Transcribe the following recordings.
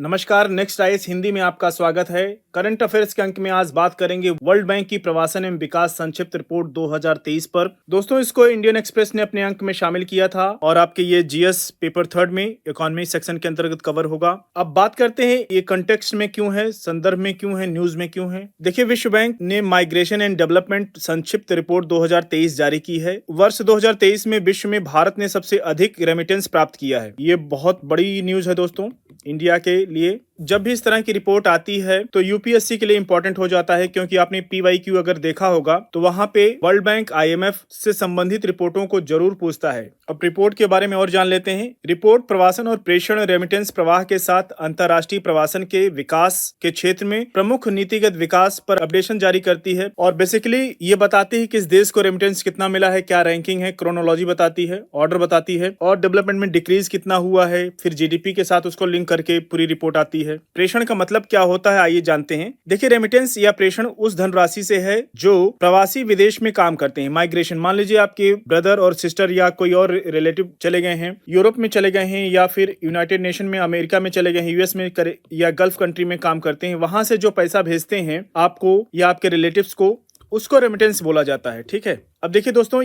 नमस्कार, next IAS Hindi में आपका स्वागत है। करंट अफेयर्स के अंक में आज बात करेंगे वर्ल्ड बैंक की प्रवासन एवं विकास संक्षिप्त रिपोर्ट 2023 पर। दोस्तों, इसको इंडियन एक्सप्रेस ने अपने अंक में शामिल किया था और आपके ये जीएस पेपर थर्ड में इकोनॉमी सेक्शन के अंतर्गत कवर होगा। अब बात करते हैं ये कंटेक्स्ट में क्यों है, संदर्भ में क्यों है, न्यूज में क्यों है। देखिए, विश्व बैंक ने माइग्रेशन एंड डेवलपमेंट संक्षिप्त रिपोर्ट 2023 जारी की है। वर्ष 2023 में विश्व में भारत ने सबसे अधिक रेमिटेंस प्राप्त किया है। ये बहुत बड़ी न्यूज है दोस्तों इंडिया के लिए। जब भी इस तरह की रिपोर्ट आती है तो यूपीएससी के लिए इंपॉर्टेंट हो जाता है, क्योंकि आपने पीवाईक्यू अगर देखा होगा तो वहां पे वर्ल्ड बैंक आईएमएफ से संबंधित रिपोर्टों को जरूर पूछता है। अब रिपोर्ट के बारे में और जान लेते हैं। रिपोर्ट प्रवासन और प्रेषण रेमिटेंस प्रवाह के साथ अंतर्राष्ट्रीय प्रवासन के विकास के क्षेत्र में प्रमुख नीतिगत विकास पर अपडेशन जारी करती है और बेसिकली ये बताती है किस देश को रेमिटेंस कितना मिला है, क्या रैंकिंग है, क्रोनोलॉजी बताती है, ऑर्डर बताती है और डेवलपमेंट में डिक्रीज कितना हुआ है, फिर जीडीपी के साथ उसको लिंक करके पूरी रिपोर्ट आती है। प्रेषण का मतलब क्या होता है, आइए जानते हैं। देखिए, रेमिटेंस या प्रेषण उस धनराशि से है जो प्रवासी विदेश में काम करते हैं। माइग्रेशन, मान लीजिए आपके ब्रदर और सिस्टर या कोई और रिलेटिव चले गए हैं, यूरोप में चले गए हैं या फिर यूनाइटेड नेशन में, अमेरिका में चले गए हैं, यूएस में या गल्फ कंट्री में काम करते हैं। वहां से जो पैसा भेजते हैं आपको या आपके रिलेटिव्स को, उसको रेमिटेंस बोला जाता है। ठीक है। अब देखिए दोस्तों,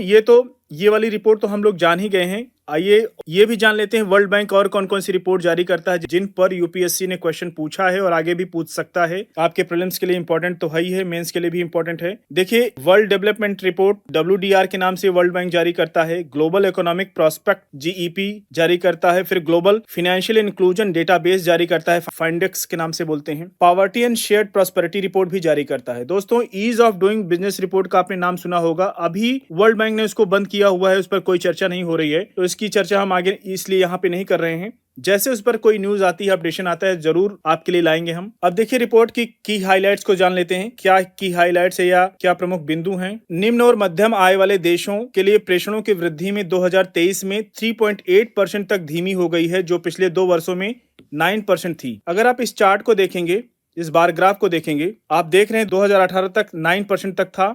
ये वाली रिपोर्ट तो हम लोग जान ही गए हैं। आइए ये भी जान लेते हैं वर्ल्ड बैंक और कौन कौन सी रिपोर्ट जारी करता है जिन पर यूपीएससी ने क्वेश्चन पूछा है और आगे भी पूछ सकता है। आपके प्रीलिम्स के लिए इंपॉर्टेंट तो है ही है, मेंस के लिए भी इंपॉर्टेंट है। देखिए, वर्ल्ड डेवलपमेंट रिपोर्ट WDR के नाम से वर्ल्ड बैंक जारी करता है। ग्लोबल इकोनॉमिक प्रोस्पेक्ट GEP जारी करता है। फिर ग्लोबल फाइनेंशियल इंक्लूजन डेटाबेस जारी करता है, फाइंडेक्स के नाम से बोलते हैं। Poverty and shared prosperity report भी जारी करता है। दोस्तों, ease of doing business report का आपने नाम सुना होगा। अभी वर्ल्ड बैंक ने उसको बंद किया हुआ है, उस पर कोई चर्चा नहीं हो रही है, तो इसकी चर्चा हम आगे इसलिए यहाँ पे नहीं कर रहे हैं। जैसे उस पर कोई न्यूज आती है, अपडेशन आता है, जरूर आपके लिए लाएंगे हम। अब देखिए, रिपोर्ट की हाइलाइट्स को जान लेते हैं। क्या की हाइलाइट्स है या क्या प्रमुख बिंदु हैं। निम्न और मध्यम आय वाले देशों के लिए प्रेषणों की वृद्धि में 2023 में 3.8% तक धीमी हो गई है, जो पिछले 2 वर्षों में 9% थी। अगर आप इस चार्ट को देखेंगे, इस बार ग्राफ को देखेंगे, आप देख रहे हैं 2018 तक 9% तक था।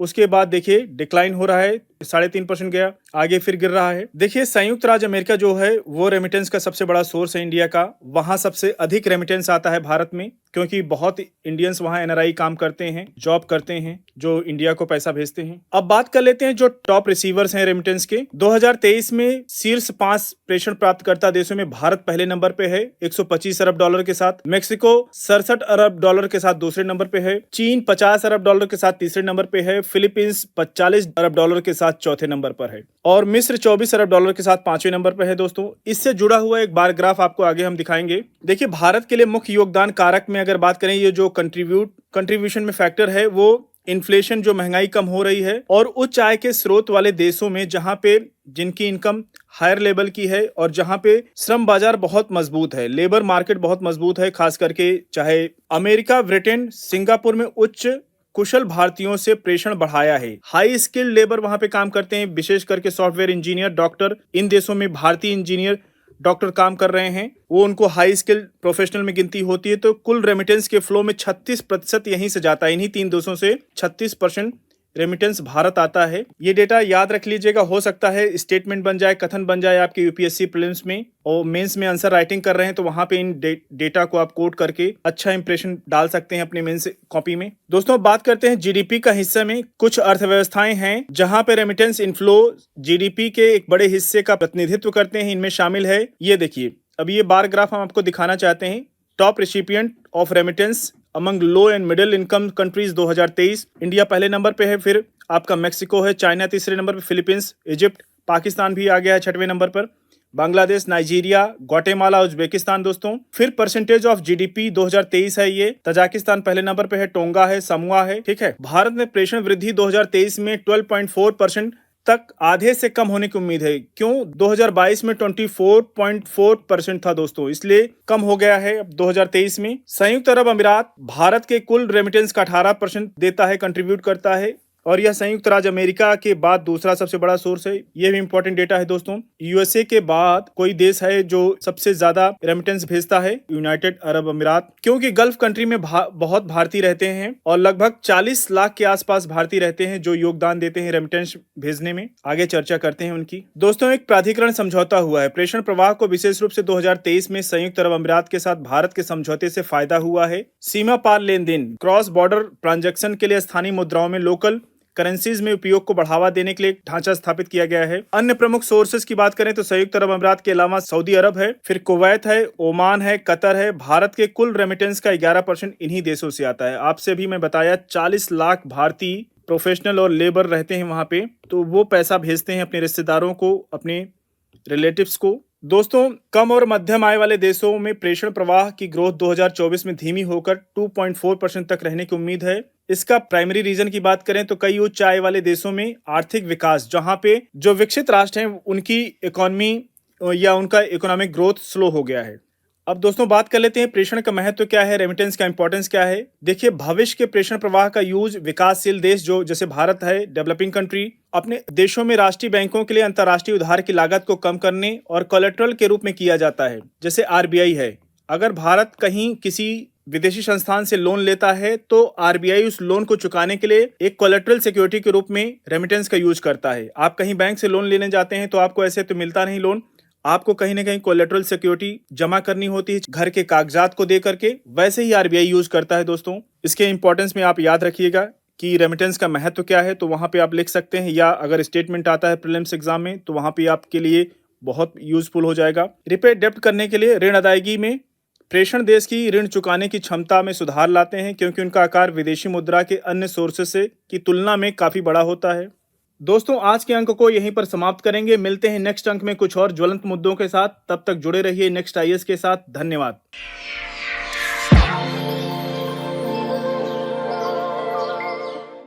उसके बाद देखिए डिक्लाइन हो रहा है, 3.5% गया, आगे फिर गिर रहा है। देखिए, संयुक्त राज्य अमेरिका जो है वो रेमिटेंस का सबसे बड़ा सोर्स है इंडिया का। वहां सबसे अधिक रेमिटेंस आता है भारत में, क्योंकि बहुत इंडियंस वहां एनआरआई काम करते हैं, जॉब करते हैं, जो इंडिया को पैसा भेजते हैं। अब बात कर लेते हैं जो टॉप रिसीवर्स हैं रेमिटेंस के। 2023 में शीर्ष 5 प्रेषण प्राप्तकर्ता देशों में भारत पहले नंबर पे है, $125 अरब के साथ। मेक्सिको $67 अरब के साथ दूसरे नंबर पे है। चीन $50 अरब के साथ तीसरे नंबर पे है। फिलीपींस $45 अरब के साथ चौथे नंबर पर है और मिस्र $24 अरब के साथ 5वें नंबर पर है। दोस्तों, इससे जुड़ा हुआ एक बार ग्राफ आपको आगे हम दिखाएंगे। देखिए, भारत के लिए मुख्य योगदान कारक में अगर बात करें, ये जो कंट्रीब्यूशन में फैक्टर है वो इन्फ्लेशन, जो महंगाई कम हो रही है, और उच्च आय के स्रोत वाले देशों में जहां पे जिनकी इनकम हायर लेवल की है और जहां पे श्रम बाजार बहुत मजबूत है, लेबर मार्केट बहुत मजबूत है, खास करके चाहे अमेरिका, ब्रिटेन, सिंगापुर में उच्च कुशल भारतीयों से प्रेषण बढ़ाया है। हाई स्किल्ड लेबर वहां पे काम करते हैं, विशेष करके सॉफ्टवेयर इंजीनियर, डॉक्टर। इन देशों में भारतीय इंजीनियर, डॉक्टर काम कर रहे हैं, वो उनको हाई स्किल्ड प्रोफेशनल में गिनती होती है। तो कुल रेमिटेंस के फ्लो में 36% यहीं से जाता है, इन्हीं 3 देशों से 36% रेमिटेंस भारत आता है। ये डेटा याद रख लीजिएगा, हो सकता है स्टेटमेंट बन जाए, कथन बन जाए आपके यूपीएससी प्रीलिम्स में, और मेंस में आंसर राइटिंग कर रहे हैं तो वहां पे इन डेटा को आप कोट करके अच्छा इंप्रेशन डाल सकते हैं अपने मेंस कॉपी में। दोस्तों, बात करते हैं जीडीपी का हिस्सा में। कुछ अर्थव्यवस्थाएं हैं जहां पे रेमिटेंस इनफ्लो जीडीपी के एक बड़े हिस्से का प्रतिनिधित्व करते हैं। इनमें शामिल है, ये देखिए, अब ये बार ग्राफ हम आपको दिखाना चाहते हैं। Top recipient of remittance among low and middle income countries 2023, India पहले नंबर पे है, फिर आपका मेक्सिको है, चाइना तीसरे नंबर पे, फिलीपींस, इजिप्ट, पाकिस्तान भी आ गया है 6वें नंबर पर, बांग्लादेश, नाइजीरिया, ग्वाटेमाला, उज्बेकिस्तान। दोस्तों, फिर परसेंटेज ऑफ जीडीपी 2023 है ये, तजाकिस्तान पहले नंबर पे है, टोंगा है, समूआ है। ठीक है। भारत में प्रेषण वृद्धि 2023 में 12.4% तक आधे से कम होने की उम्मीद है। क्यों? 2022 में 24.4% था दोस्तों, इसलिए कम हो गया है अब 2023 में। संयुक्त अरब अमीरात भारत के कुल रेमिटेंस का 18% देता है, कंट्रीब्यूट करता है। और यह संयुक्त राज्य अमेरिका के बाद दूसरा सबसे बड़ा सोर्स है। यह भी इंपॉर्टेंट डेटा है दोस्तों। यूएसए के बाद कोई देश है जो सबसे ज्यादा रेमिटेंस भेजता है, यूनाइटेड अरब अमीरात, क्योंकि गल्फ कंट्री में बहुत भारतीय रहते हैं और लगभग 40 लाख के आसपास भारतीय रहते हैं जो योगदान देते हैं रेमिटेंस भेजने में। आगे चर्चा करते हैं उनकी। दोस्तों, एक प्राधिकरण समझौता हुआ है। प्रेषण प्रवाह को विशेष रूप से 2023 में संयुक्त अरब अमीरात के साथ भारत के समझौते से फायदा हुआ है। सीमा पार लेन देन, क्रॉस बॉर्डर ट्रांजैक्शन के लिए स्थानीय मुद्राओं में लोकल करेंसीज में उपयोग को बढ़ावा देने के लिए एक ढांचा स्थापित किया गया है। अन्य प्रमुख सोर्सेज की बात करें तो संयुक्त अरब अमीरात के अलावा सऊदी अरब है, फिर कुवैत है, ओमान है, कतर है। भारत के कुल रेमिटेंस का 11% इन्हीं देशों से आता है। आपसे भी मैं बताया 40 लाख भारतीय प्रोफेशनल और लेबर रहते हैं वहां पे, तो वो पैसा भेजते हैं अपने रिश्तेदारों को, अपने रिलेटिव्स को। दोस्तों, कम और मध्यम आय वाले देशों में प्रेषण प्रवाह की ग्रोथ 2024 में धीमी होकर 2.4% तक रहने की उम्मीद है। इसका प्राइमरी रीजन की बात करें तो कई उच्च आय वाले देशों में आर्थिक विकास, जहां पे जो विकसित राष्ट्र हैं उनकी इकोनॉमी या उनका इकोनॉमिक ग्रोथ स्लो हो गया है। अब दोस्तों बात कर लेते हैं प्रेषण का महत्व क्या है, रेमिटेंस का इंपॉर्टेंस क्या है। देखिए, भविष्य के प्रेषण प्रवाह का यूज विकासशील देश जो जैसे भारत है, डेवलपिंग कंट्री, अपने देशों में राष्ट्रीय बैंकों के लिए अंतर्राष्ट्रीय उधार की लागत को कम करने और कोलेटरल के रूप में किया जाता है। जैसे आरबीआई है, अगर भारत कहीं किसी विदेशी संस्थान से लोन लेता है तो आरबीआई उस लोन को चुकाने के लिए एक कोलेटरल सिक्योरिटी के रूप में रेमिटेंस का यूज करता है। आप कहीं बैंक से लोन लेने जाते हैं तो आपको ऐसे तो मिलता नहीं लोन, आपको कहीं ना कहीं कोलेटरल सिक्योरिटी जमा करनी होती है घर के कागजात को दे करके, वैसे ही आरबीआई यूज करता है। दोस्तों, इसके इंपॉर्टेंस में आप याद रखिएगा कि रेमिटेंस का महत्व क्या है, तो वहां पे आप लिख सकते हैं, या अगर स्टेटमेंट आता है प्रीलिम्स एग्जाम में तो वहां पे आपके लिए बहुत यूजफुल हो जाएगा। रिपे डेप्ट करने के लिए ऋण अदायगी में प्रेषण देश की ऋण चुकाने की क्षमता में सुधार लाते हैं, क्योंकि उनका आकार विदेशी मुद्रा के अन्य सोर्सेस से की तुलना में काफी बड़ा होता है। दोस्तों, आज के अंक को यहीं पर समाप्त करेंगे। मिलते हैं नेक्स्ट अंक में कुछ और ज्वलंत मुद्दों के साथ। तब तक जुड़े रहिए नेक्स्ट आईएएस के साथ। धन्यवाद।